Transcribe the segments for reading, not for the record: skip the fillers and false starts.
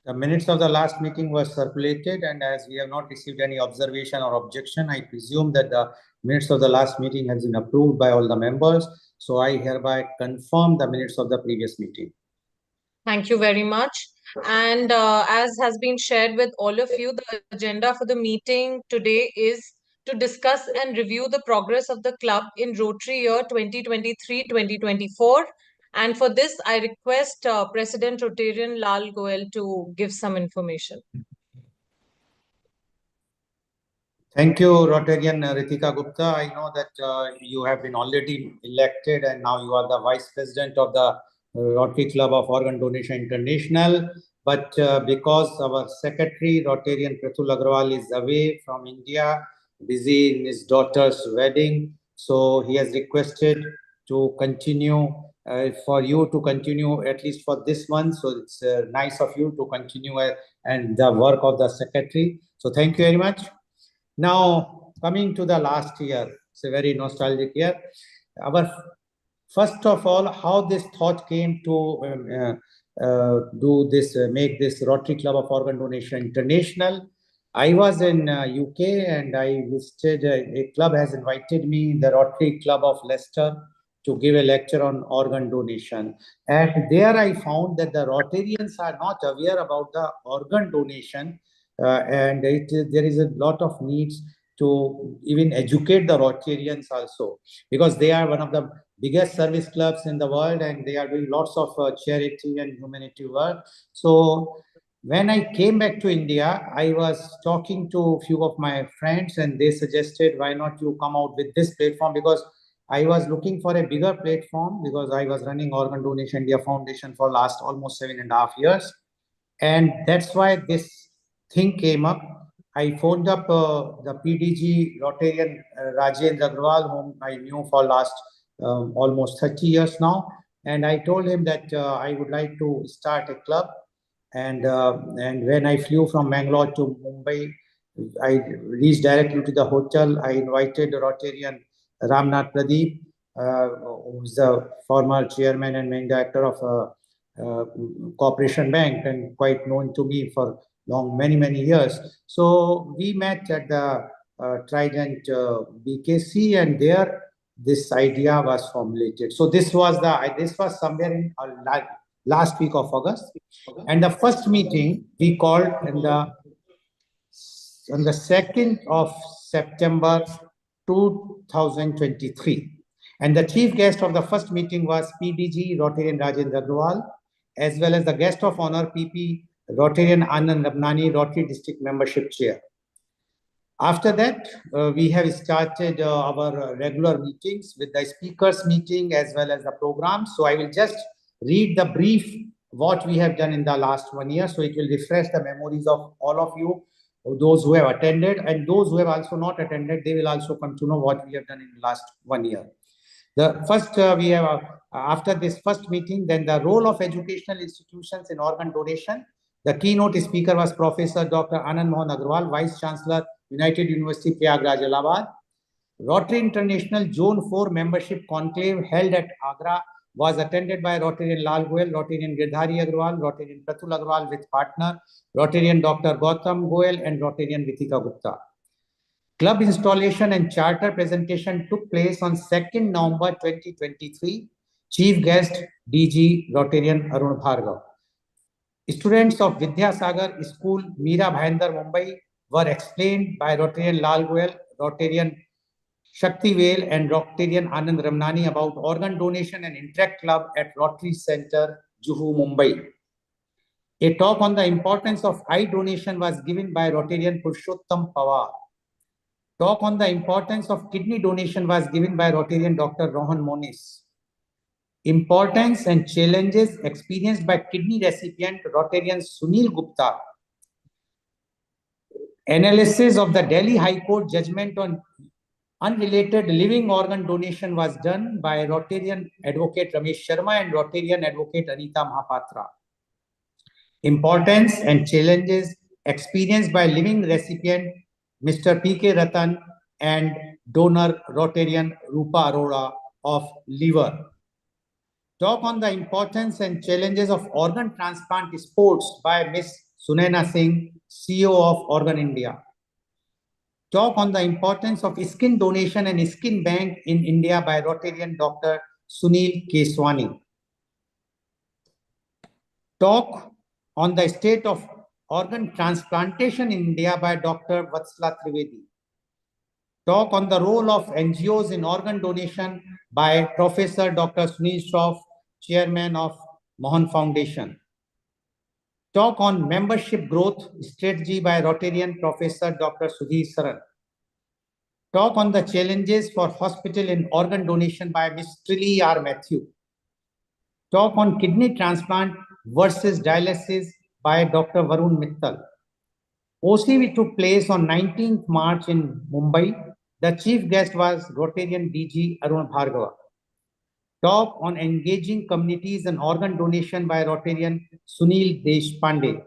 The minutes of the last meeting were circulated, and as we have not received any observation or objection, I presume that the minutes of the last meeting has been approved by all the members. So I hereby confirm the minutes of the previous meeting. Thank you very much. And as has been shared with all of you, the agenda for the meeting today is to discuss and review the progress of the club in Rotary year 2023-2024. And for this, I request President Rotarian Lal Goel to give some information. Thank you, Rotarian Ritika Gupta. I know that you have been already elected and now you are the Vice President of the Rotary Club of Organ Donation International. But because our Secretary, Rotarian Pratul Agrawal, is away from India, busy in his daughter's wedding, so he has requested to continue, for you to continue at least for this month. So it's nice of you to continue and the work of the Secretary. So thank you very much. Now, coming to the last year, it's a very nostalgic year. First of all, how this thought came to do this, make this Rotary Club of Organ Donation International. I was in UK and I visited, a club has invited me, the Rotary Club of Leicester, to give a lecture on organ donation. And there I found that the Rotarians are not aware about the organ donation, and there is a lot of needs to even educate the Rotarians also, because they are one of the biggest service clubs in the world and they are doing lots of charity and humanity work. So when I came back to India, I was talking to a few of my friends and they suggested, why not you come out with this platform? Because I was looking for a bigger platform, because I was running Organ Donation India Foundation for last almost 7.5 years. And that's why this thing came up. I phoned up the PDG Rotarian Rajendra Agrawal, whom I knew for last almost 30 years now. And I told him that I would like to start a club. And when I flew from Bangalore to Mumbai, I reached directly to the hotel. I invited Rotarian Ramnath Pradeep, who's the former chairman and main director of Corporation Bank and quite known to me for many years. So we met at the Trident BKC, and there this idea was formulated. So this was somewhere in last week of August, and the first meeting we called on the 2nd of September 2023. And the chief guest of the first meeting was PDG Rotarian Rajendra Agrawal, as well as the guest of honor PP Rotarian Anand Ramnani, Rotary District Membership Chair. After that, we have started our regular meetings with the speakers meeting as well as the program. So I will just read the brief what we have done in the last 1 year. So it will refresh the memories of all of you, those who have attended, and those who have also not attended, they will also come to know what we have done in the last 1 year. The first, we have, after this first meeting, then the role of educational institutions in organ donation. The keynote speaker was Professor Dr. Anand Mohan Agrawal, Vice Chancellor, United University, Prayagraj, Allahabad. Rotary International Zone 4 Membership Conclave held at Agra was attended by Rotarian Lal Goel, Rotarian Girdhari Agrawal, Rotarian Pratul Agrawal with partner, Rotarian Dr. Gautam Goel, and Rotarian Ritika Gupta. Club installation and charter presentation took place on 2nd November 2023. Chief guest DG Rotarian Arun Bhargav. Students of Vidyasagar School, Meera Bhayandar, Mumbai were explained by Rotarian Lal Goel, Rotarian Shakti Vel, and Rotarian Anand Ramnani about organ donation and Interact Club at Rotary Center, Juhu, Mumbai. A talk on the importance of eye donation was given by Rotarian Purushottam Pawar. Talk on the importance of kidney donation was given by Rotarian Dr. Rohan Monis. Importance and challenges experienced by kidney recipient Rotarian Sunil Gupta. Analysis of the Delhi High Court judgment on unrelated living organ donation was done by Rotarian Advocate Ramesh Sharma and Rotarian Advocate Anita Mahapatra. Importance and challenges experienced by living recipient Mr. P.K. Ratan and donor Rotarian Rupa Arora of liver. Talk on the importance and challenges of organ transplant sports by Ms. Sunaina Singh, CEO of Organ India. Talk on the importance of skin donation and skin bank in India by Rotarian Dr. Sunil Keswani. Talk on the state of organ transplantation in India by Dr. Vatsala Trivedi. Talk on the role of NGOs in organ donation by Professor Dr. Sunil Shroff, Chairman of Mohan Foundation. Talk on membership growth strategy by Rotarian Professor Dr. Sudhir Saran. Talk on the challenges for hospital in organ donation by Ms. Trilly R. Matthew. Talk on kidney transplant versus dialysis by Dr. Varun Mittal. OCV took place on 19th March in Mumbai. The chief guest was Rotarian DG Arun Bhargava. Talk on engaging communities and organ donation by Rotarian Sunil Deshpande.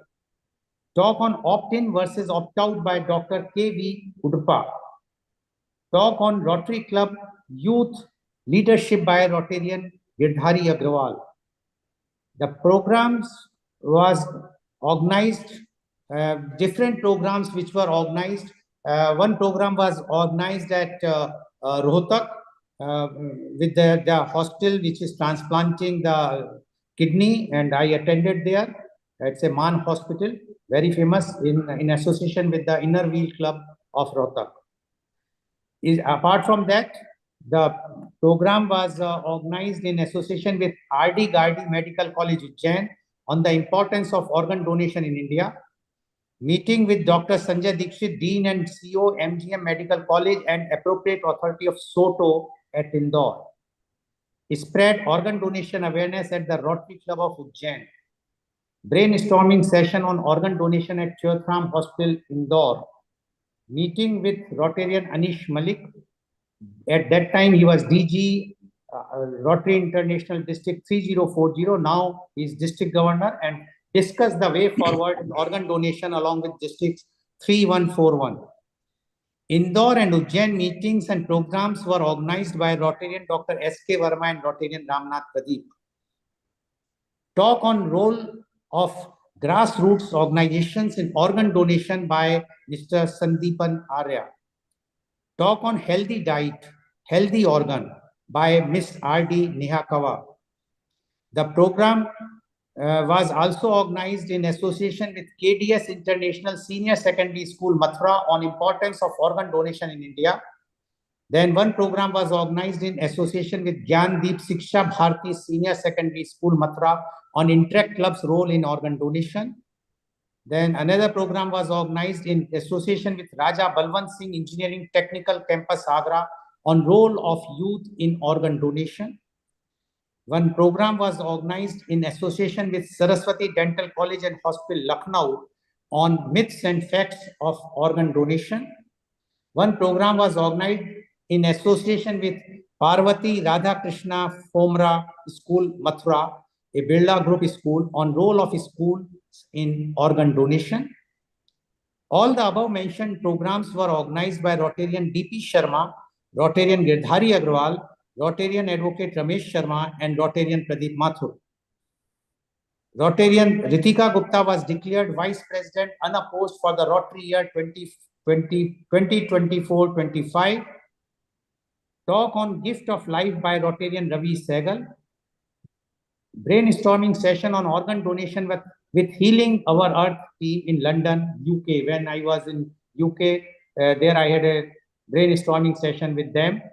Talk on opt-in versus opt-out by Dr. K.V. Udpa. Talk on Rotary Club Youth Leadership by Rotarian Girdhari Agrawal. The programs was organized, different programs which were organized. One program was organized at Rohtak with the hospital which is transplanting the kidney, and I attended there. It's a Man hospital, very famous in association with the Inner Wheel Club of Rohtak. Apart from that, the program was organized in association with R.D. Gardi Medical College, Ujjain, on the importance of organ donation in India. Meeting with Dr. Sanjay Dikshit, Dean and CEO, MGM Medical College and Appropriate Authority of SOTO at Indore. Spread organ donation awareness at the Rotary Club of Ujjain. Brainstorming session on organ donation at Chowthram Hospital, Indore. Meeting with Rotarian Anish Malik. At that time, he was DG Rotary International District 3040. Now he is District Governor, and discussed the way forward in organ donation along with Districts 3141. Indore and Ujjain meetings and programs were organized by Rotarian Dr. S.K. Verma and Rotarian Ramnath Pradeep. Talk on role of grassroots organizations in organ donation by Mr. Sandeepan Arya. Talk on healthy diet, healthy organ by Ms. R.D. Nihakawa. The program was also organized in association with KDS International Senior Secondary School, Mathura, on importance of organ donation in India. Then one program was organized in association with Gyandeep Siksha Bharati Senior Secondary School, Mathura, on Interact Club's role in organ donation. Then another program was organized in association with Raja Balwant Singh Engineering Technical Campus, Agra, on role of youth in organ donation. One program was organized in association with Saraswati Dental College and Hospital, Lucknow, on myths and facts of organ donation. One program was organized in association with Parvati Radhakrishna Fomra School, Mathura, a Birla Group school, on role of schools in organ donation. All the above mentioned programs were organized by Rotarian D.P. Sharma, Rotarian Girdhari Agrawal, Rotarian Advocate Ramesh Sharma, and Rotarian Pradeep Mathur. Rotarian Ritika Gupta was declared Vice President unopposed for the Rotary year 2024-25. Talk on Gift of Life by Rotarian Ravi Sehgal. Brainstorming session on organ donation with Healing Our Earth team in London, UK. When I was in UK, there I had a brainstorming session with them.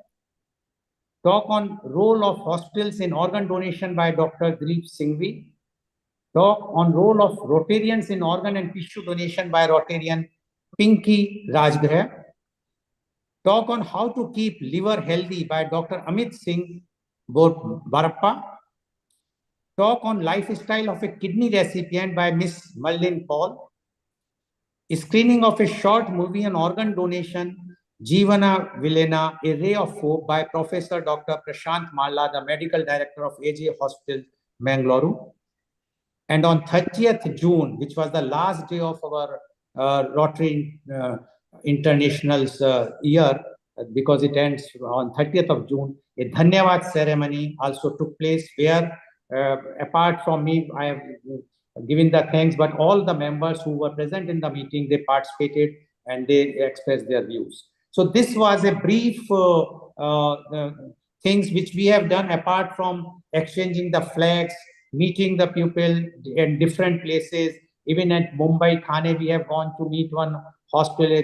Talk on role of hospitals in organ donation by Dr. Dilip Singhvi. Talk on role of Rotarians in organ and tissue donation by Rotarian Pinky Rajgrah. Talk on how to keep liver healthy by Dr. Amit Singh Barappa. Talk on lifestyle of a kidney recipient by Miss Marlene Paul. Screening of a short movie on organ donation, Jeevana Vilena, a ray of hope, by Professor Dr. Prashant Malla, the Medical Director of AJ Hospital, Mangalore. And on 30th June, which was the last day of our Rotary International's year, because it ends on 30th of June, a Dhanyavad ceremony also took place where apart from me, I have giving the thanks, but all the members who were present in the meeting, they participated and they expressed their views. So this was a brief things which we have done apart from exchanging the flags, meeting the people in different places. Even at Mumbai, Thane, we have gone to meet one hospital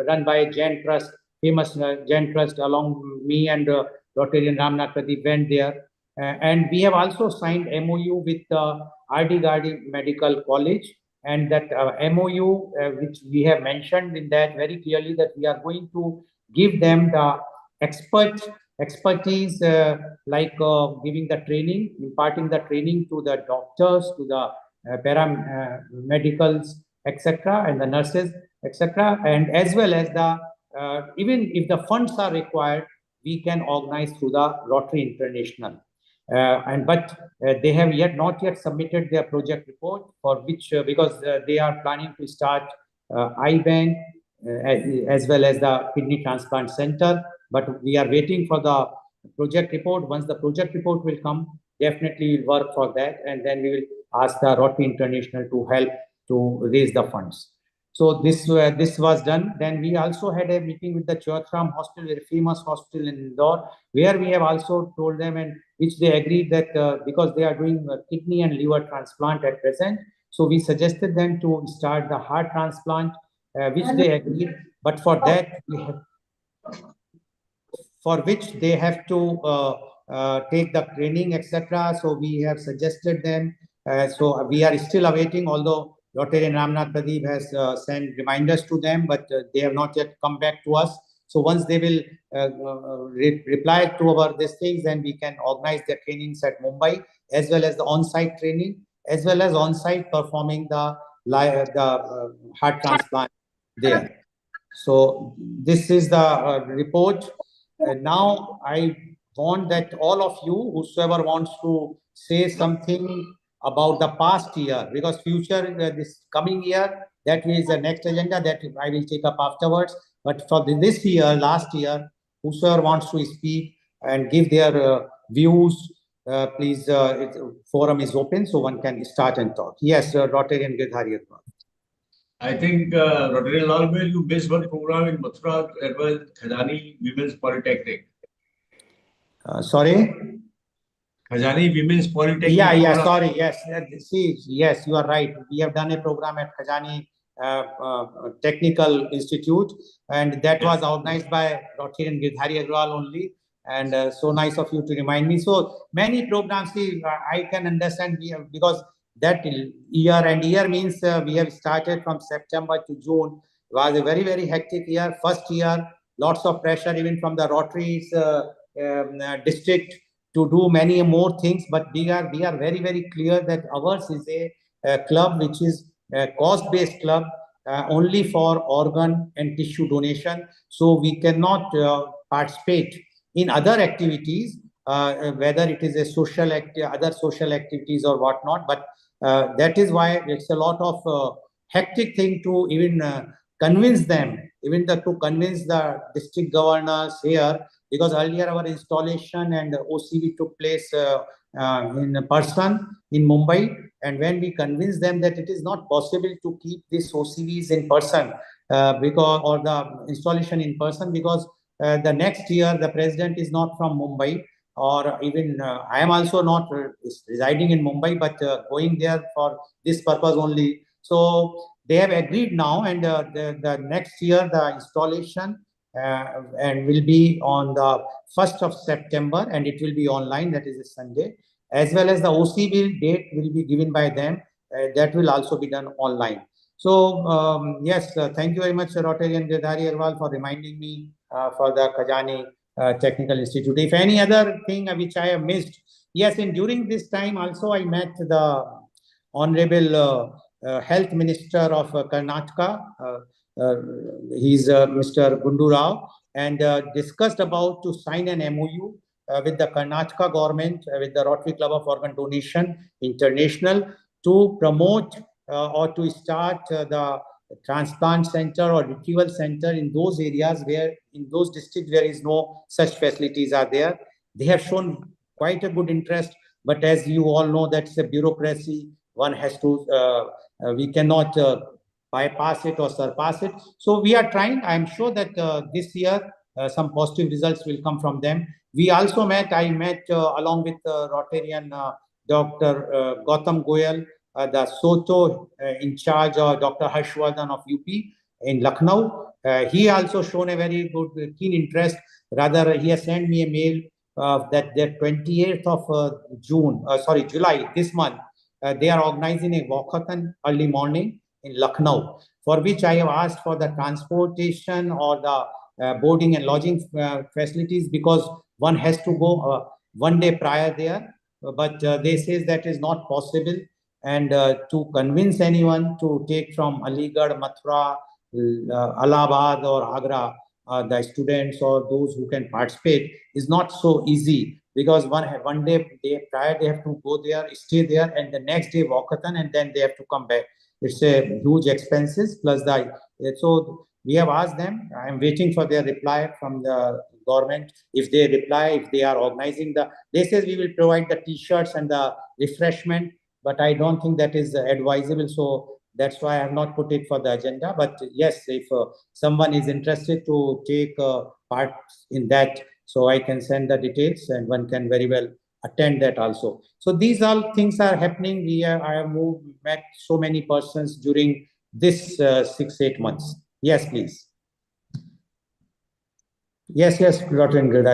run by Jain Trust, famous Jain Trust, along me and Rotarian Ramnath Pradeep went there. And we have also signed MOU with RD Gardi Medical College, and that MOU, which we have mentioned in that very clearly, that we are going to give them the expertise, like giving the training, imparting the training to the doctors, to the paramedicals, etc., and the nurses, etc., and as well as the even if the funds are required, we can organize through the Rotary International. But they have not yet submitted their project report, for which because they are planning to start eye bank as well as the kidney transplant center. But we are waiting for the project report. Once the project report will come, definitely we'll work for that, and then we will ask the Rotary International to help to raise the funds. So this was done. Then we also had a meeting with the Chowthram Hospital, a famous hospital in Indore, where we have also told them, and which they agreed that because they are doing kidney and liver transplant at present, so we suggested them to start the heart transplant, which they agreed. But for that, for which they have to take the training, etc. So we have suggested them. So we are still awaiting, although Rotary Ramnath Pradeep has sent reminders to them, but they have not yet come back to us. So once they will reply to our these things, then we can organize the trainings at Mumbai, as well as the on-site training, as well as on-site performing the heart transplant there. So this is the report. Now I want that all of you, whosoever wants to say something about the past year, because future, this coming year, that is the next agenda that I will take up afterwards. But for this year, last year, whosoever wants to speak and give their views, please, forum is open, so one can start and talk. Yes, Rotarian Girdhari. I think Rotary Lalwell, you missed one program in Mathura, that was Khajani Women's Polytechnic. Sorry? Khajani Women's Polytechnic. Yeah, sorry. Yes, see, yes, you are right. We have done a program at Khajani Technical Institute, and that was organized by Rotarian Girdhari Agrawal only. And so nice of you to remind me. So many programs, see, I can understand because that year means we have started from September to June. Was a very, very hectic year. First year, lots of pressure even from the Rotary's district to do many more things, but we are very, very clear that ours is a club which is a cost-based club, only for organ and tissue donation. So we cannot participate in other activities, whether it is a other social activities or whatnot. But that is why it's a lot of hectic thing to even convince them, even to convince the district governors here, because earlier our installation and OCV took place in person in Mumbai. And when we convinced them that it is not possible to keep these OCVs in person, or the installation in person, because the next year the president is not from Mumbai, or even I am also not residing in Mumbai, but going there for this purpose only. So they have agreed now, and the next year the installation and will be on the 1st of September, and it will be online, that is a Sunday, as well as the OCV date will be given by them, that will also be done online. So yes, thank you very much, Rotarian Girdhari Agrawal, for reminding me for the Khajani Technical Institute. If any other thing which I have missed, yes, and during this time also I met the Honorable Health Minister of Karnataka. He's Mr. Gundu Rao, and discussed about to sign an MOU with the Karnataka government, with the Rotary Club of Organ Donation International, to promote or to start the transplant center or retrieval center in those areas where, in those districts where is no such facilities are there. They have shown quite a good interest, but as you all know, that's a bureaucracy. one has to, we cannot bypass it or surpass it. So we are trying. I'm sure that this year some positive results will come from them. We also I met along with Rotarian Dr. Gautam Goyal, the SOTO in charge of Dr. Harshvardhan of UP in Lucknow. He also shown a very good, keen interest. Rather, he has sent me a mail that the 28th of July, this month, they are organizing a walkathon early morning in Lucknow, for which I have asked for the transportation or the boarding and lodging facilities, because one has to go one day prior there. But they say that is not possible. And to convince anyone to take from Aligarh, Mathura, Allahabad or Agra, the students or those who can participate is not so easy, because one day prior they have to go there, stay there, and the next day walkathon, and then they have to come back. It's a huge expenses plus the, so we have asked them. I am waiting for their reply from the government. If they reply, if they are organizing they say we will provide the t-shirts and the refreshment, but I don't think that is advisable. So that's why I have not put it for the agenda. But yes, if someone is interested to take part in that, so I can send the details and one can very well attend that also. So these all things are happening. I have met so many persons during this 6-8 months. Yes, please. Yes, Dr. Ingrid.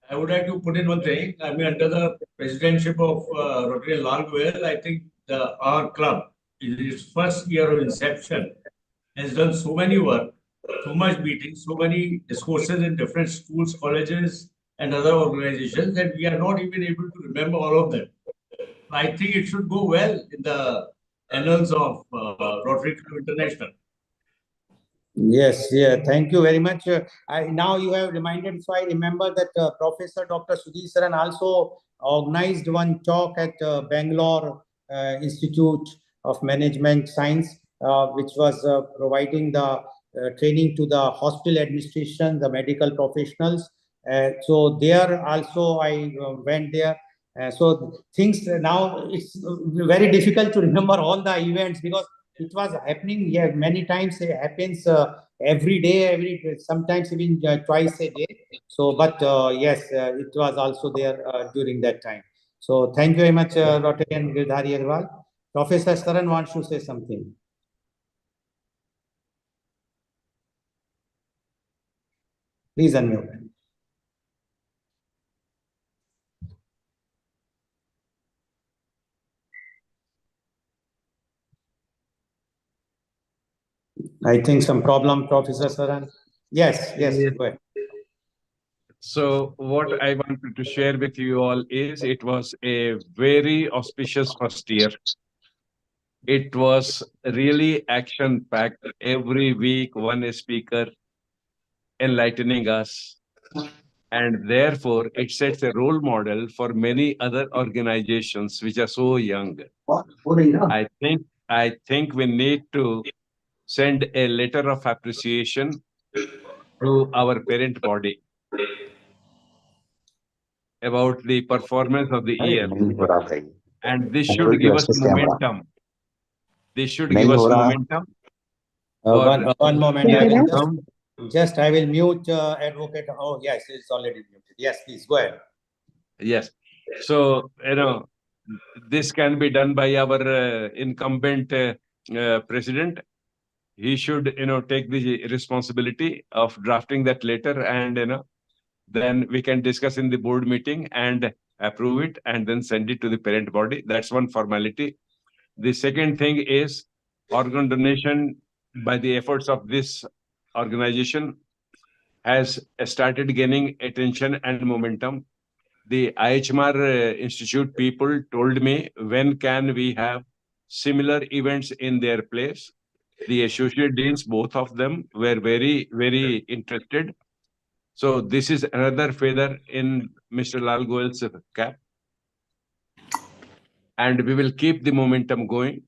I would like to put in one thing. I mean, under the presidentship of Rotary Lal Goyal, I think our club, in its first year of inception, has done so many work, so much meetings, so many discourses in different schools, colleges, and other organizations that we are not even able to remember all of them. I think it should go well in the annals of Rotary Club International. Yes, yeah, thank you very much. Now you have reminded, so I remember that Professor Dr. Sudhir Saran also organized one talk at Bangalore Institute of Management Science, which was providing the training to the hospital administration, the medical professionals. So there also I went there. So things now it's very difficult to remember all the events, because it was happening, yeah, many times. It happens every day, sometimes even twice a day. So, but yes, it was also there during that time. So, thank you very much, Rotarian Girdhari Agarwal. Professor Saran wants to say something. Please unmute. I think some problem, Professor Saran. Yes, go ahead. So what I wanted to share with you all is it was a very auspicious first year. It was really action-packed. Every week, one speaker enlightening us. And therefore, it sets a role model for many other organizations which are so young. I think we need to send a letter of appreciation to our parent body about the performance of the year. And this should give us momentum. This should give us momentum. One moment. I will mute advocate. Oh, yes, it's already muted. Yes, please go ahead. Yes. So, this can be done by our incumbent president. He should, take the responsibility of drafting that letter, and, then we can discuss in the board meeting and approve it and then send it to the parent body. That's one formality. The second thing is organ donation by the efforts of this organization has started gaining attention and momentum. The IHMR Institute people told me, when can we have similar events in their place? The associate deans, both of them, were very, very interested. So this is another feather in Mr. Lal Goyal's cap. And we will keep the momentum going.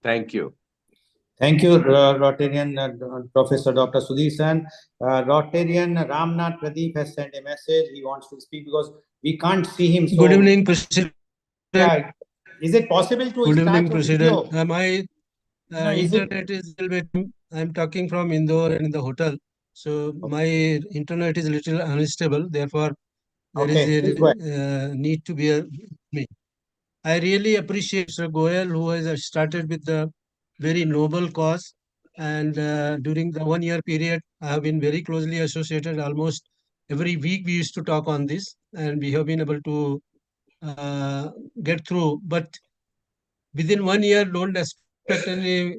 Thank you. Thank you, Rotarian Professor Dr. Sudhir Saran. Rotarian Ramnath Pradeep has sent a message. He wants to speak because we can't see him. So Good evening, President. Yeah. Is it possible to Good start evening, the President. video? My No, is it? internet is a little bit. I'm talking from Indore and in the hotel, so my internet is a little unstable. Therefore, there is Okay, please go ahead. a need to bear with me. I really appreciate Sir Goyal, who has started with the very noble cause. And during the 1 year period, I have been very closely associated. Almost every week, we used to talk on this, and we have been able to get through. But within 1 year, don't expect any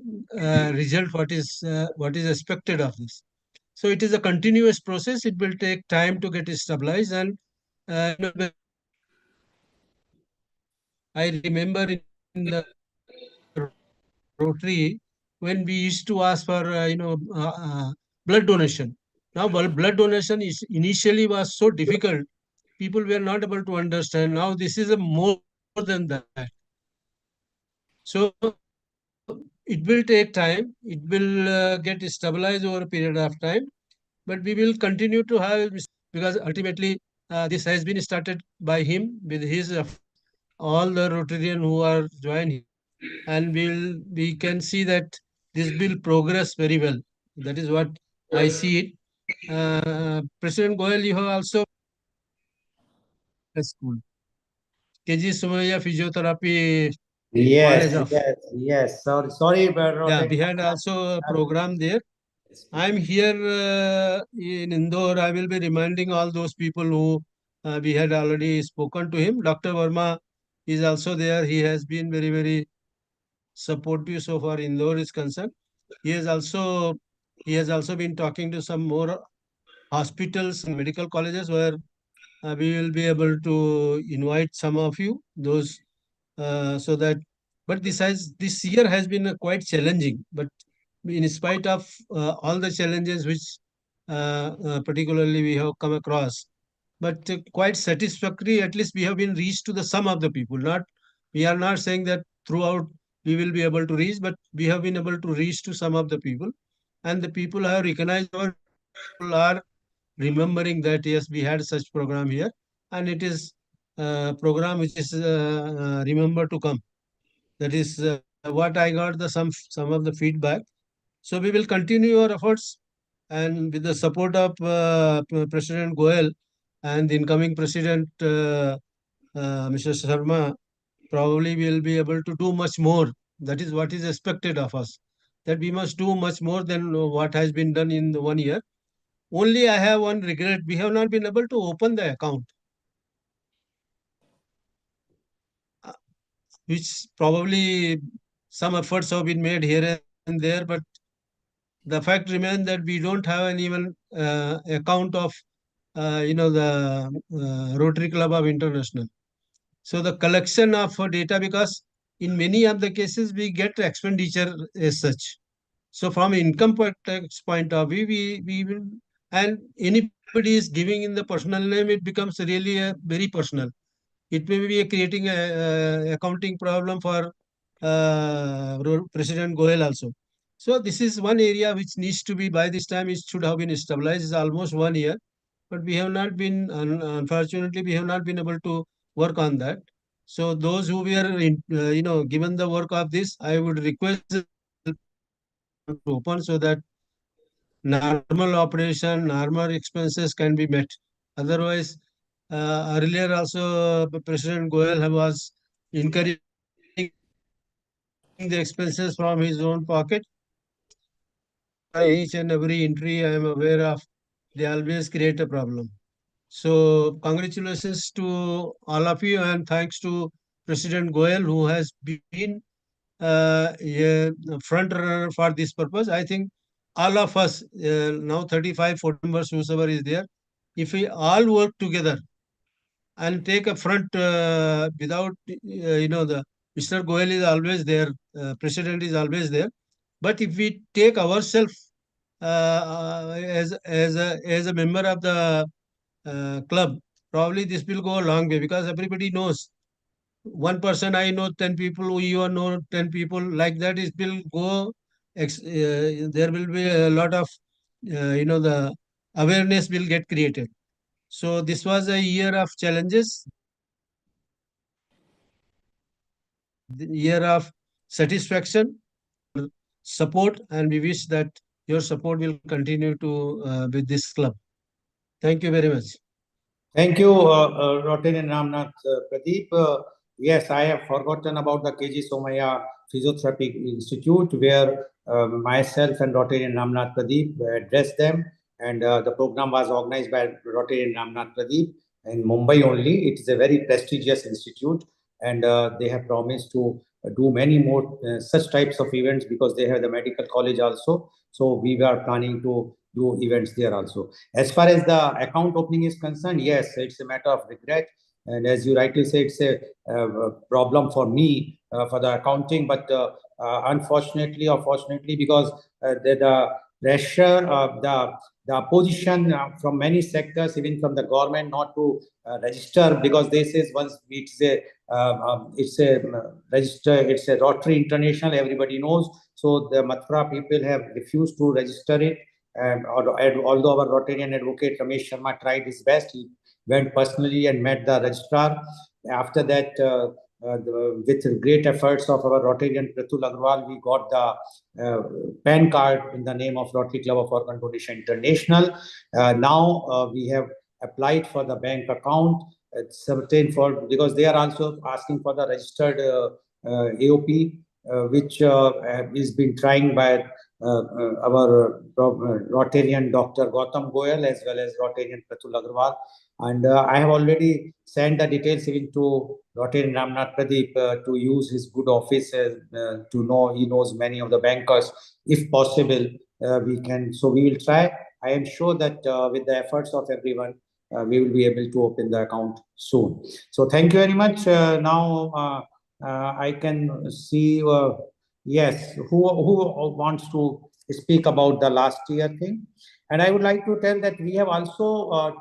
result. What is expected of this? So it is a continuous process. It will take time to get stabilized. And I remember in the Rotary when we used to ask for blood donation. Now blood donation is initially was so difficult. People were not able to understand. Now this is a more than that. So it will take time. It will get stabilized over a period of time. But we will continue to have, because ultimately this has been started by him with his all the Rotarian who are joined, and we can see that this will progress very well. That is what I see it. President Goyal, you have also a school, KG Sumaya Physiotherapy Yes, College of. yes. Sorry, but Yeah, we had also a program there. I'm here in Indore. I will be reminding all those people who we had already spoken to him. Dr. Verma is also there. He has been very, very supportive so far Indore is concerned. He has also he has also been talking to some more hospitals and medical colleges where we will be able to invite some of you those so that. But this year has been quite challenging. But in spite of all the challenges which particularly we have come across, but quite satisfactory. At least we have been reached to the some of the people. Not we are not saying that throughout we will be able to reach, but we have been able to reach to some of the people, and the people have recognized our people are remembering that yes, we had such program here, and it is program which is remember to come. That is what I got the some of the feedback. So we will continue our efforts, and with the support of President Goel and the incoming President Mr. Sharma, probably we will be able to do much more. That is what is expected of us. That we must do much more than what has been done in the 1 year. Only I have one regret: we have not been able to open the account, uh, which probably some efforts have been made here and there, but the fact remains that we don't have an even account of the Rotary Club of International. So the collection of data, because in many of the cases we get expenditure as such. So from income tax point of view, we will, and anybody is giving in the personal name, it becomes really a very personal. It may be creating a accounting problem for President Goel also. So this is one area which needs to be, by this time it should have been stabilized. It's almost 1 year, but we have not been, unfortunately, we have not been able to work on that. So those who were, given the work of this, I would request to open so that normal operation, normal expenses can be met. Otherwise, earlier also President Goel was encouraging the expenses from his own pocket. Each and every entry I am aware of, they always create a problem. So congratulations to all of you, and thanks to President Goel, who has been a front runner for this purpose. I think all of us, now 35, 40 members, whosoever is there, if we all work together and take a front without, the Mr. Goel is always there, President is always there. But if we take ourselves as a member of the club, probably this will go a long way, because everybody knows one person I know 10 people, you know 10 people, like that it will go. There will be a lot of the awareness will get created. So this was a year of challenges. year of satisfaction, support, and we wish that your support will continue to with this club. Thank you very much. Thank you, Rotarian Ramnath Pradeep. Yes, I have forgotten about the KG Somaya Physiotherapy Institute, where myself and Rotarian Ramnath Pradeep addressed them. And the program was organized by Rotarian Ramnath Pradeep in Mumbai only. It is a very prestigious institute, and they have promised to do many more such types of events because they have the medical college also. So we were planning to do events there also. As far as the account opening is concerned, yes, it's a matter of regret. And as you rightly say, it's a problem for me for the accounting. But unfortunately or fortunately, because the pressure of the opposition from many sectors, even from the government, not to register, because they says once it's a register, it's a Rotary International, everybody knows. So the Mathura people have refused to register it. Although our Rotarian advocate Ramesh Sharma tried his best, he went personally and met the registrar. After that, with great efforts of our Rotarian Pratul Agrawal, we got the PAN card in the name of Rotary Club of Organ Donation International. Now we have applied for the bank account. It's certain for because they are also asking for the registered AOP, which is been trying by our Rotarian Dr. Gautam Goyal as well as Rotarian Pratul Agrawal. And I have already sent the details even to Rotarian Ramnath Pradeep to use his good office to know, he knows many of the bankers. If possible, we can, so we will try. I am sure that with the efforts of everyone, we will be able to open the account soon. So thank you very much. Now I can see, yes, who wants to speak about the last year thing? And I would like to tell that we have also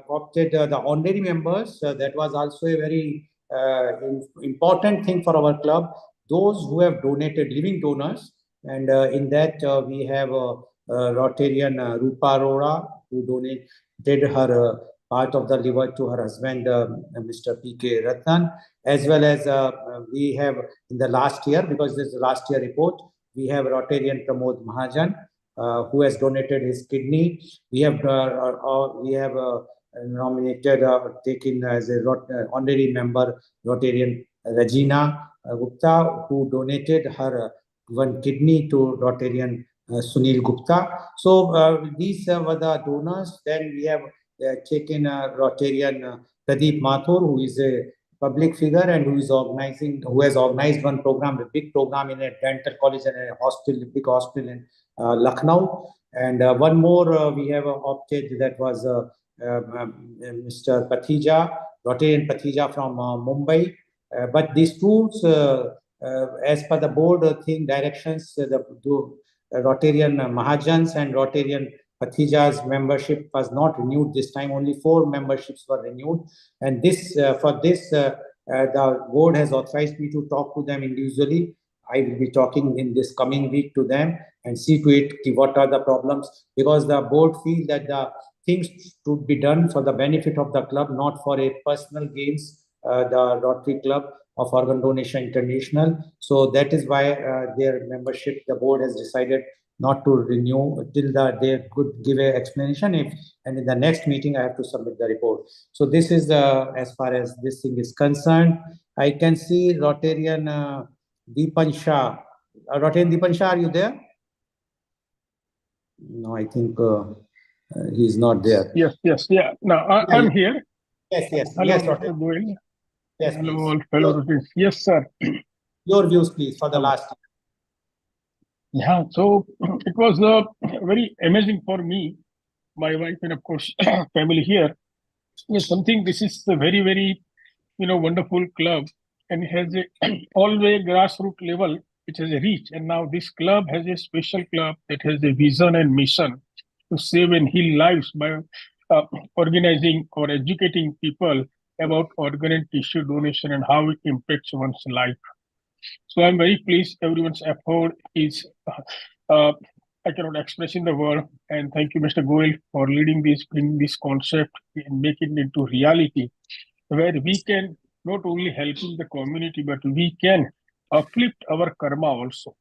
opted the honorary members. That was also a very important thing for our club. Those who have donated, living donors, and in that we have Rotarian Rupa Arora, who donated her part of the liver to her husband, Mr. P.K. Ratnan, as well as we have in the last year, because this is the last year report, we have Rotarian Pramod Mahajan, who has donated his kidney. We have nominated, taken as a honorary member, Rotarian Regina Gupta, who donated her one kidney to Rotarian Sunil Gupta. So these were the donors. Then we have taken Rotarian Pradeep Mathur, who is a public figure and who has organized one program, a big program in a dental college and a hospital, big hospital in Lucknow. And one more we have opted, that was Mr. Pathija, Rotarian Pathija from Mumbai. But these two, as per the board thing directions, the Rotarian Mahajans and Rotarian Pathija's membership was not renewed this time. Only 4 memberships were renewed. And this for this, the board has authorized me to talk to them individually. I will be talking in this coming week to them and see to it what are the problems, because the board feels that the things should be done for the benefit of the club, not for a personal gains, the Rotary Club of Organ Donation International. So that is why their membership, the board has decided not to renew till they could give an explanation. And in the next meeting, I have to submit the report. So this is as far as this thing is concerned. I can see Rotarian Deepan Shah. Rotarian Deepan Shah, are you there? No, I think he's not there. Yes, yeah. No, I'm here. Yes. Hello, Yes, Dr. Goel. Yes, hello, please. all fellow Rotarians. Yes, sir. Your views, please, for the last year. Yeah, so it was very amazing for me, my wife, and of course, family here. Yes, something. This is a very, very, wonderful club, and it has a always grassroots level, which has a reach. And now this club has a special club that has a vision and mission to save and heal lives by organizing or educating people about organ and tissue donation and how it impacts one's life. So I'm very pleased everyone's effort is, I cannot express in the word. And thank you, Mr. Goel, for bringing this concept and make it into reality, where we can not only helping the community, but we can uplift our karma also.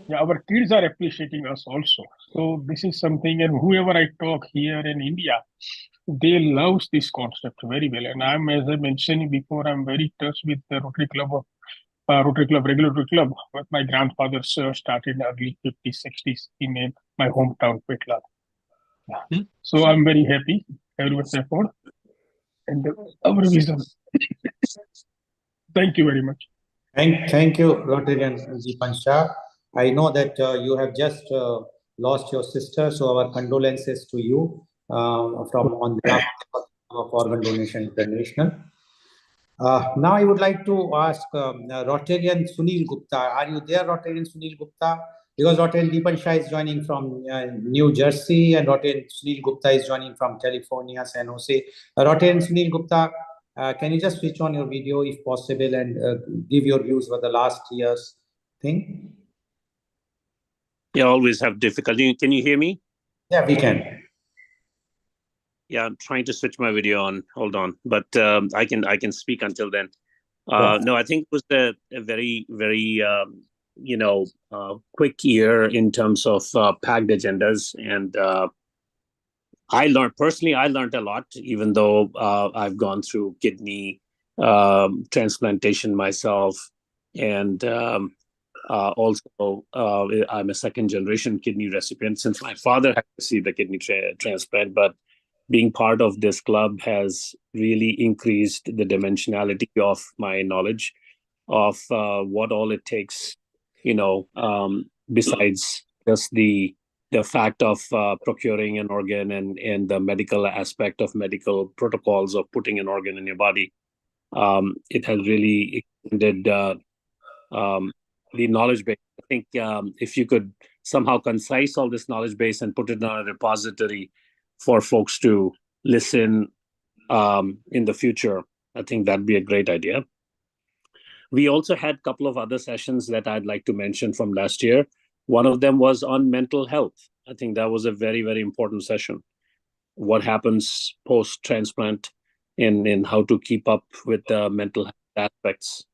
Yeah, our kids are appreciating us also. So this is something, and whoever I talk here in India, they love this concept very well. And I'm, as I mentioned before, I'm very touched with the Rotary Club, regulatory club. But my grandfather started in early 50s, 60s in my hometown, Petla. Yeah. So I'm very happy, everyone's effort and our vision. Thank you very much. Thank you, Rotarian Deepan Shah. I know that you have just lost your sister, so our condolences to you from on behalf of Organ Donation International. Now I would like to ask Rotarian Sunil Gupta. Are you there, Rotarian Sunil Gupta? Because Rotarian Deepan Shah is joining from New Jersey and Rotarian Sunil Gupta is joining from California, San Jose. Rotarian Sunil Gupta, can you just switch on your video if possible and give your views for the last year's thing? Yeah, always have difficulty. Can you hear me? Yeah, we can. Yeah, I'm trying to switch my video on. Hold on, but I can speak until then. No, I think it was a very quick year in terms of packed agendas, and I learned a lot, even though I've gone through kidney transplantation myself, and also I'm a second generation kidney recipient since my father had received a kidney transplant. But being part of this club has really increased the dimensionality of my knowledge of what all it takes, besides just the fact of procuring an organ and the medical aspect of medical protocols of putting an organ in your body. It has really extended the knowledge base. I think if you could somehow concise all this knowledge base and put it on a repository for folks to listen in the future, I think that'd be a great idea. We also had a couple of other sessions that I'd like to mention from last year. One of them was on mental health. I think that was a very, very important session. What happens post-transplant in how to keep up with the mental health aspects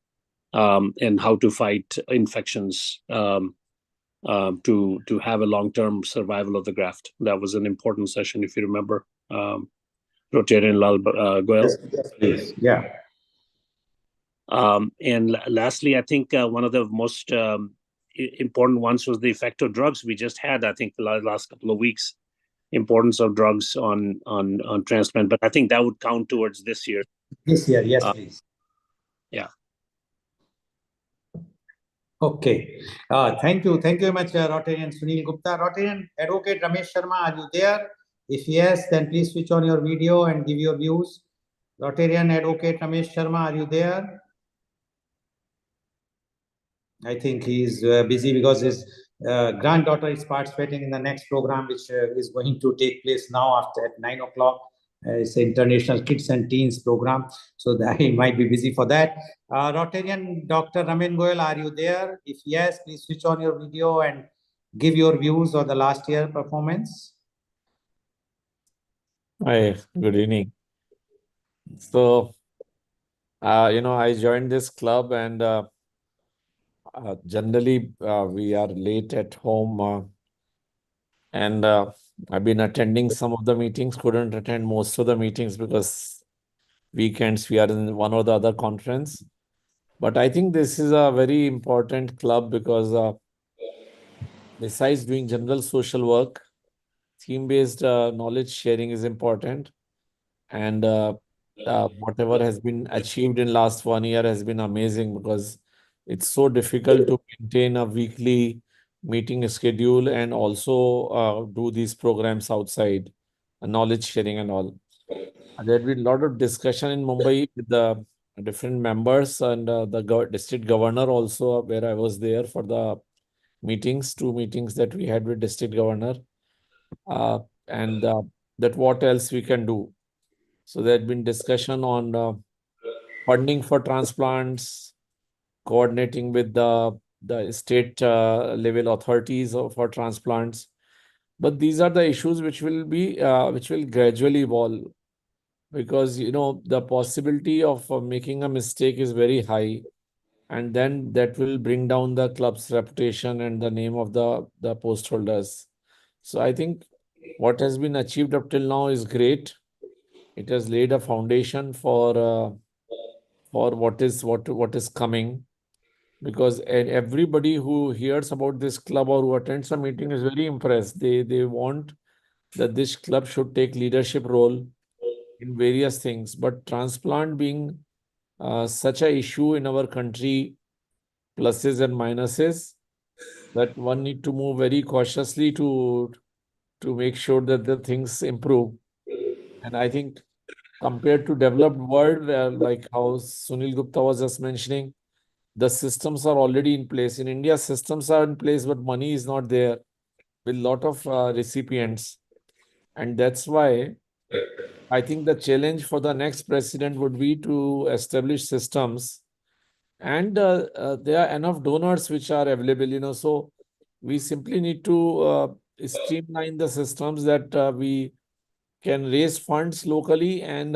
and how to fight infections to have a long-term survival of the graft. That was an important session, if you remember. Rotarian Lal Goyal. Yes, please. Yeah. And lastly, I think one of the most important ones was the effect of drugs. We just had, I think, the last couple of weeks, importance of drugs on transplant. But I think that would count towards this year. This year, yes, please. Yeah. Okay. Thank you. Thank you very much, Rotarian Sunil Gupta. Rotarian Advocate Ramesh Sharma, are you there? If yes, then please switch on your video and give your views. Rotarian Advocate Ramesh Sharma, are you there? I think he's busy because his granddaughter is participating in the next program, which is going to take place now after at 9 o'clock. It's the International Kids and Teens program, so that he might be busy for that. Rotarian Dr. Ramin Goyal, are you there? If yes, please switch on your video and give your views on the last year performance. Hi, good evening. So, I joined this club and generally we are late at home and I've been attending some of the meetings, couldn't attend most of the meetings because weekends we are in one or the other conference. But I think this is a very important club because besides doing general social work, theme-based knowledge sharing is important. And whatever has been achieved in last 1 year has been amazing because it's so difficult to maintain a weekly meeting schedule and also do these programs outside, knowledge sharing and all. There had been a lot of discussion in Mumbai with the different members and the district governor also, where I was there for the meetings, 2 meetings that we had with district governor, and that what else we can do. So there had been discussion on funding for transplants, coordinating with the state level authorities for transplants. But these are the issues which will gradually evolve. because the possibility of making a mistake is very high, and then that will bring down the club's reputation and the name of the post holders. So I think what has been achieved up till now is great. It has laid a foundation for what is coming, because everybody who hears about this club or who attends a meeting is very impressed. They want that this club should take leadership role in various things. But transplant being such a issue in our country, pluses and minuses, that one need to move very cautiously to make sure that the things improve. And I think compared to developed world, where like how Sunil Gupta was just mentioning, the systems are already in place. In India, systems are in place, but money is not there with lot of recipients. And that's why I think the challenge for the next president would be to establish systems, and there are enough donors which are available. So we simply need to streamline the systems, that we can raise funds locally, and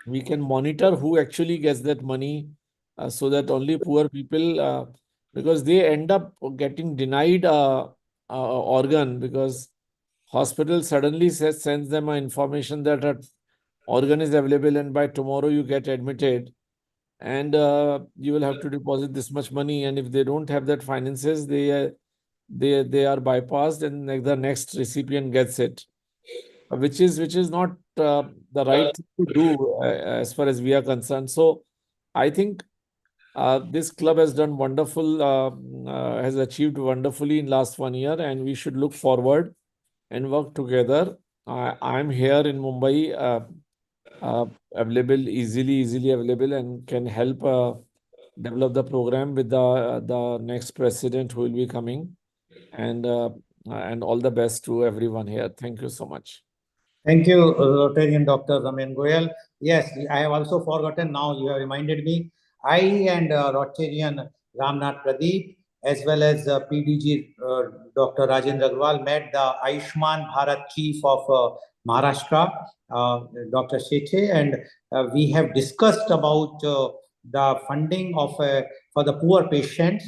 we can monitor who actually gets that money, so that only poor people, because they end up getting denied organ, because hospital suddenly sends them an information that an organ is available and by tomorrow you get admitted, and you will have to deposit this much money, and if they don't have that finances, they are bypassed, and the next recipient gets it, which is not the right thing to do, as far as we are concerned. So I think this club has done wonderful, has achieved wonderfully in last 1 year, and we should look forward and work together. I'm here in Mumbai, available, easily available, and can help develop the program with the next president who will be coming, and all the best to everyone here. Thank you so much. Thank you, Rotarian Dr. Raman Goyal. Yes, I have also forgotten. Now you have reminded me. I and Rotarian Ramnath Pradeep, as well as PDG Dr. Rajendra Agrawal, met the Ayushman Bharat Chief of Maharashtra, Dr. Shethe, and we have discussed about the funding of for the poor patients,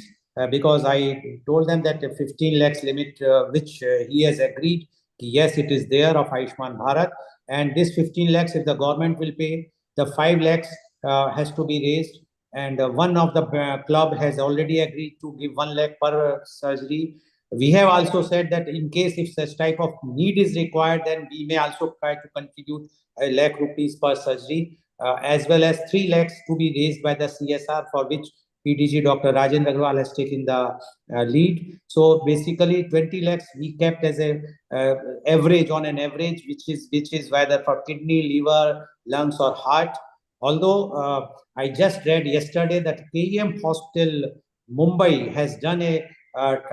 because I told them that the 15 lakhs limit, which he has agreed. Yes, it is there of Ayushman Bharat, and this 15 lakhs, if the government will pay, the 5 lakhs has to be raised. And one of the club has already agreed to give 1 lakh per surgery. We have also said that in case if such type of need is required, then we may also try to contribute a lakh rupees per surgery, as well as 3 lakhs to be raised by the CSR, for which PDG Dr. Rajendra Agrawal has taken the lead. So basically 20 lakhs we kept as a average, on an average, which is whether for kidney, liver, lungs or heart. Although I just read yesterday that KEM Hospital Mumbai has done a heart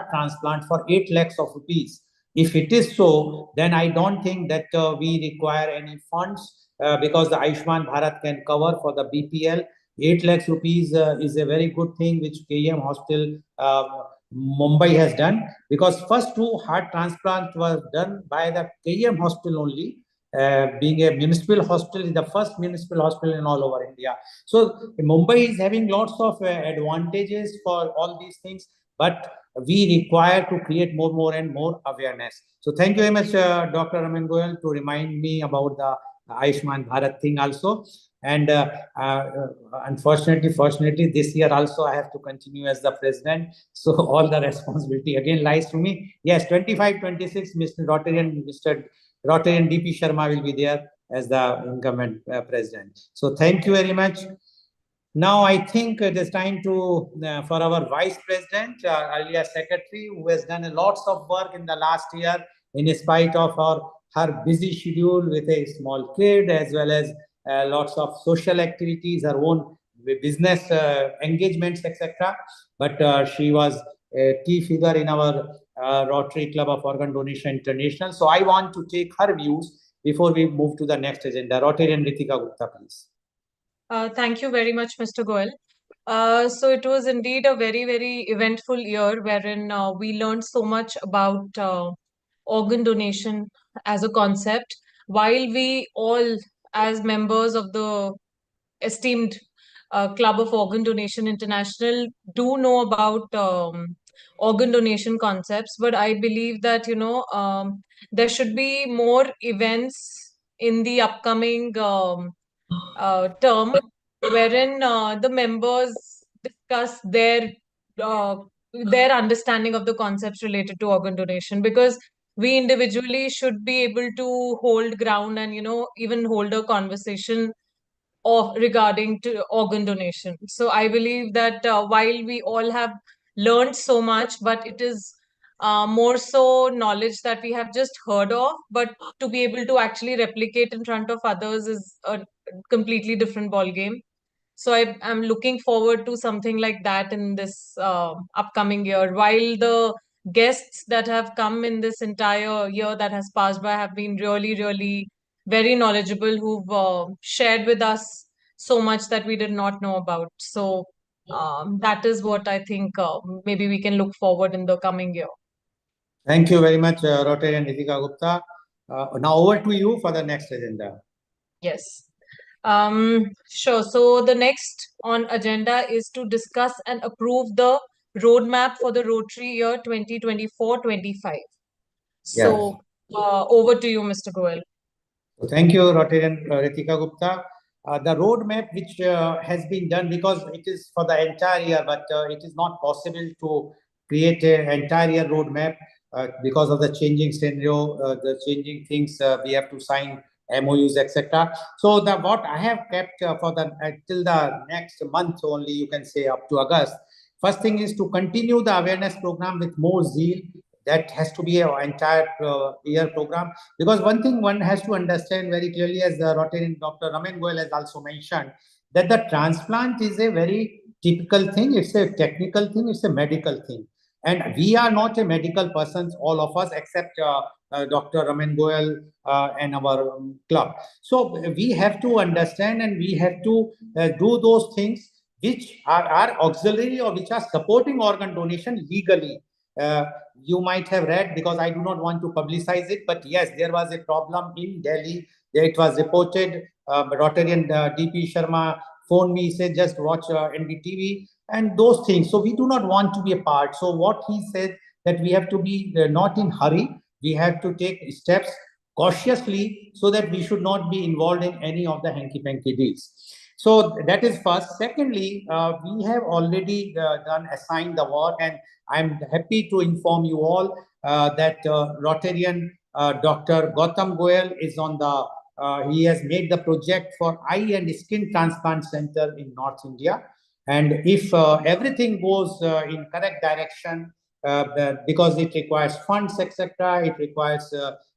transplant for 8 lakhs of rupees. If it is so, then I don't think that we require any funds, because the Ayushman Bharat can cover for the BPL. 8 lakhs rupees is a very good thing which KEM Hospital Mumbai has done, because first 2 heart transplants was done by the KEM Hospital only, being a municipal hospital, is the first municipal hospital in all over India. So Mumbai is having lots of advantages for all these things, but we require to create more and more awareness. So thank you very much, Dr. Raman Goyal, to remind me about the Ayushman Bharat thing also. And fortunately, this year also I have to continue as the president. So all the responsibility again lies to me. Yes, 25, 26, Mr. Rotarian DP Sharma will be there as the incumbent president. So thank you very much. Now I think it is time to for our vice president, earlier secretary, who has done lots of work in the last year in spite of her busy schedule with a small kid, as well as lots of social activities, her own business engagements, etc. But she was a key figure in our Rotary Club of Organ Donation International. So I want to take her views before we move to the next agenda. Rotarian Ritika Gupta, please. Thank you very much, Mr. Goel. So it was indeed a very eventful year wherein we learned so much about organ donation as a concept. while we all, as members of the esteemed Club of Organ Donation International, do know about organ donation concepts, but I believe that, there should be more events in the upcoming term wherein the members discuss uh, their understanding of the concepts related to organ donation, because we individually should be able to hold ground and even hold a conversation of regarding to organ donation. So I believe that while we all have learned so much, but it is more so knowledge that we have just heard of, but to be able to actually replicate in front of others is a completely different ball game. So I'm looking forward to something like that in this upcoming year. While the guests that have come in this entire year that has passed by have been really, really very knowledgeable, who've shared with us so much that we did not know about. So that is what I think maybe we can look forward in the coming year. Thank you very much, Rotarian Ritika Gupta. Now over to you for the next agenda. Yes. Sure. So the next on agenda is to discuss and approve the roadmap for the Rotary year 2024-25. So over to you, Mr. Goel. So thank you, Rotarian Ritika Gupta. The roadmap which has been done, because it is for the entire year, but it is not possible to create an entire year roadmap because of the changing scenario, the changing things. We have to sign MOUs, etc. So what I have kept for the till the next month only, you can say up to August. First thing is to continue the awareness program with more zeal. That has to be an entire year program, because one thing one has to understand very clearly, as the Rotarian Dr. Raman Goel has also mentioned, that the transplant is a very typical thing. It's a technical thing. It's a medical thing. And we are not a medical persons, all of us, except Dr. Raman Goel and our club. So we have to understand, and we have to do those things which are auxiliary or which are supporting organ donation legally. You might have read, because I do not want to publicize it, but yes, there was a problem in Delhi. It was reported. Rotarian DP Sharma phoned me, said, just watch NDTV and those things. So we do not want to be a part. So what he said, that we have to be not in hurry. We have to take steps cautiously, so that we should not be involved in any of the hanky-panky deals. So that is first. Secondly, we have already assigned the work, and I'm happy to inform you all that Rotarian Dr. Gautam Goel is on the, he has made the project for eye and skin transplant center in North India. And if everything goes in correct direction, because it requires funds, etc., it requires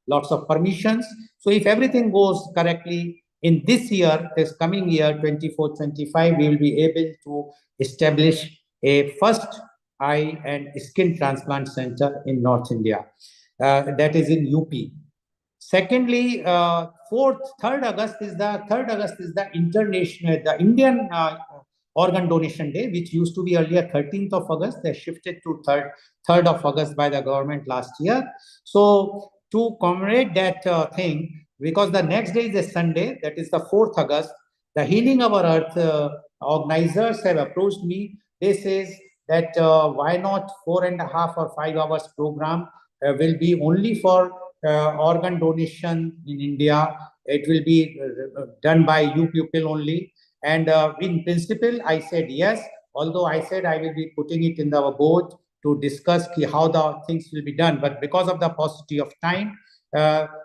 lots of permissions. So if everything goes correctly, in this year, this coming year, 24-25, we will be able to establish a first eye and skin transplant center in North India. That is in UP. Secondly, 3rd August is the international, the Indian organ donation day, which used to be earlier 13th of August. They shifted to 3rd of August by the government last year. So to commemorate that thing, because the next day is a Sunday, that is the 4th August, the Healing Our Earth organizers have approached me. They says that why not 4.5 or 5 hours program will be only for organ donation in India. It will be done by you people only. And in principle, I said yes, although I said I will be putting it in the board to discuss how the things will be done. But because of the paucity of time,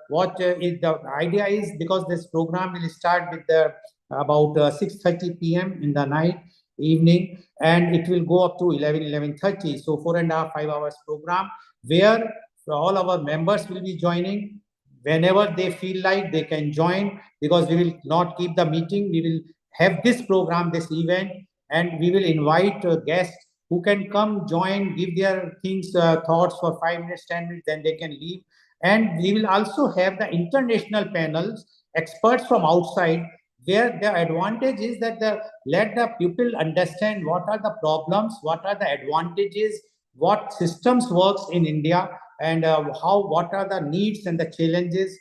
what is the idea is, because this program will start with about 6:30 p.m. in the evening, and it will go up to 11:30. So 4.5, 5 hours program, where all our members will be joining. Whenever they feel like, they can join, because we will not keep the meeting. We will have this program, this event, and we will invite guests who can come, join, give their things, thoughts for 5 minutes, 10 minutes, then they can leave. And we will also have the international panels, experts from outside, where the advantage is that let the people understand what are the problems, what are the advantages, what systems works in India, and what are the needs and the challenges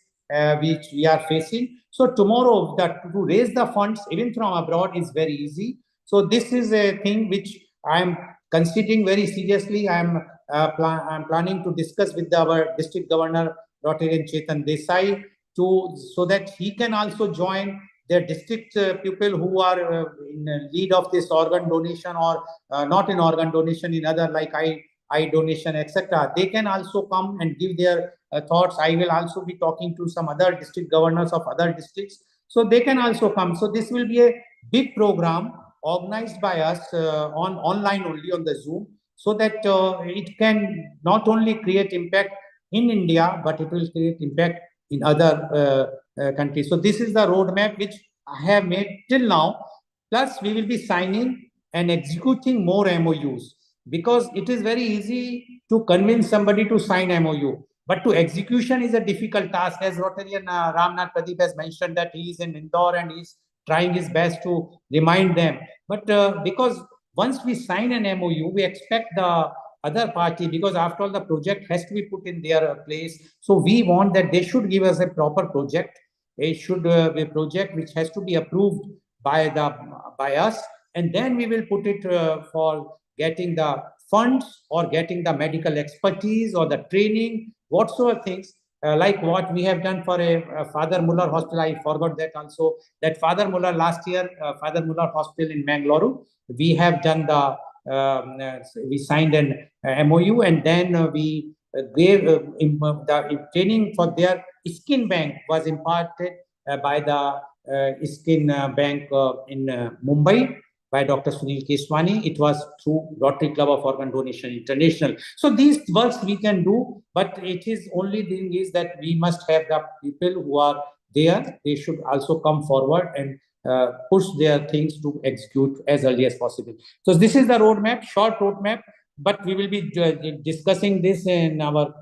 which we are facing. So tomorrow, to raise the funds even from abroad is very easy. So this is a thing which I am considering very seriously. I'm planning to discuss with our district governor, Rotary Chetan Desai, so that he can also join their district people who are in lead of this organ donation, or not in organ donation, in other like eye donation, etc. They can also come and give their thoughts. I will also be talking to some other district governors of other districts, so they can also come. So this will be a big program organized by us on online only, on the Zoom, so that it can not only create impact in India, but it will create impact in other countries. So this is the roadmap which I have made till now. Plus, we will be signing and executing more MOUs, because it is very easy to convince somebody to sign MOU, but to execution is a difficult task. As Rotarian Ramnath Pradeep has mentioned that he is in Indore and he is trying his best to remind them. But because once we sign an MOU, we expect the other party, because after all the project has to be put in their place. So we want that they should give us a proper project. It should be a project which has to be approved by us, and then we will put it for getting the funds or getting the medical expertise or the training, whatsoever things. Like what we have done for a Father Muller Hospital. I forgot that also. That Father Muller last year, Father Muller Hospital in Mangalore, we have done we signed an MOU, and then we gave the training for their skin bank was imparted by the skin bank in Mumbai by Dr. Sunil Keswani. It was through Rotary Club of Organ Donation International. So these works we can do, but it is only thing is that we must have the people who are there. They should also come forward and push their things to execute as early as possible. So this is the roadmap, short roadmap, but we will be discussing this in our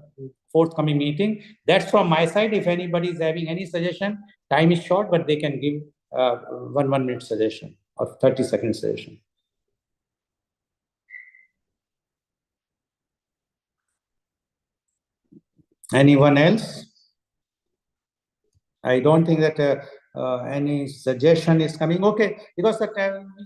forthcoming meeting. That's from my side. If anybody is having any suggestion, time is short, but they can give 1 minute suggestion or 30-second suggestion. Anyone else? I don't think that any suggestion is coming. Okay, because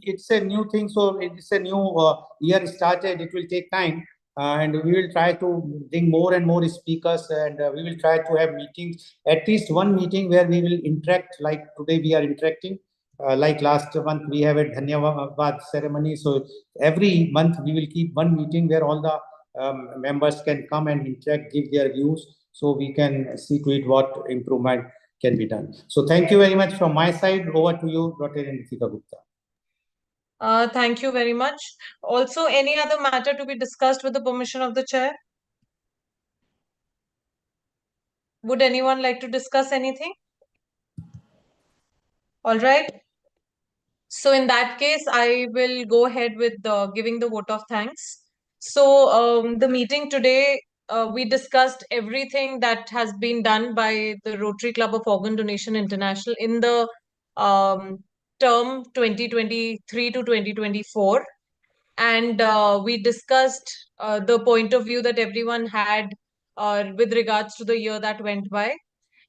it's a new thing, so it's a new year started. It will take time, and we will try to bring more and more speakers, and we will try to have meetings, at least one meeting where we will interact. Like today, we are interacting. Like last month, we have a Dhanyavad ceremony. So every month, we will keep one meeting where all the members can come and interact, give their views, so we can see to it what improvement can be done. So thank you very much from my side. Over to you, Dr. Ritika Gupta. Thank you very much. Also, any other matter to be discussed with the permission of the chair? Would anyone like to discuss anything? All right. So in that case, I will go ahead with giving the vote of thanks. So the meeting today, we discussed everything that has been done by the Rotary Club of Organ Donation International in the term 2023 to 2024. And we discussed the point of view that everyone had with regards to the year that went by.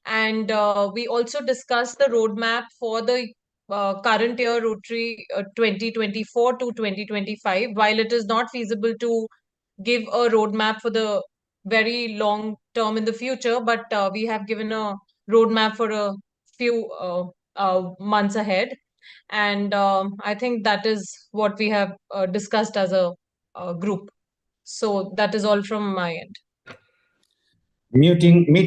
And we also discussed the roadmap for the current year Rotary 2024 to 2025. While it is not feasible to give a roadmap for the very long term in the future, but we have given a roadmap for a few months ahead. And I think that is what we have discussed as a group. So that is all from my end. Meeting